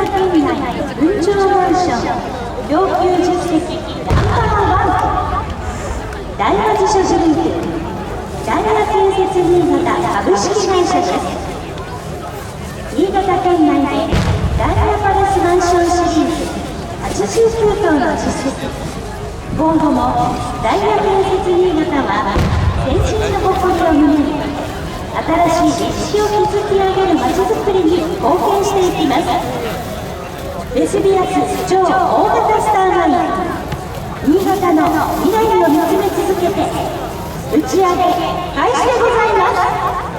県内分譲マンション供給実績ナンバーワン、大和地所グループ大和建設新潟株式会社です。新潟県内で大和パレスマンションシリーズ89棟の実績、今後も大和建設新潟は先進の誇りを胸に新しい歴史を築き上げるまちづくりに貢献していきます。ベスビアス超大型スターマイン、新潟の未来を見つめ続けて打ち上げ開始でございます。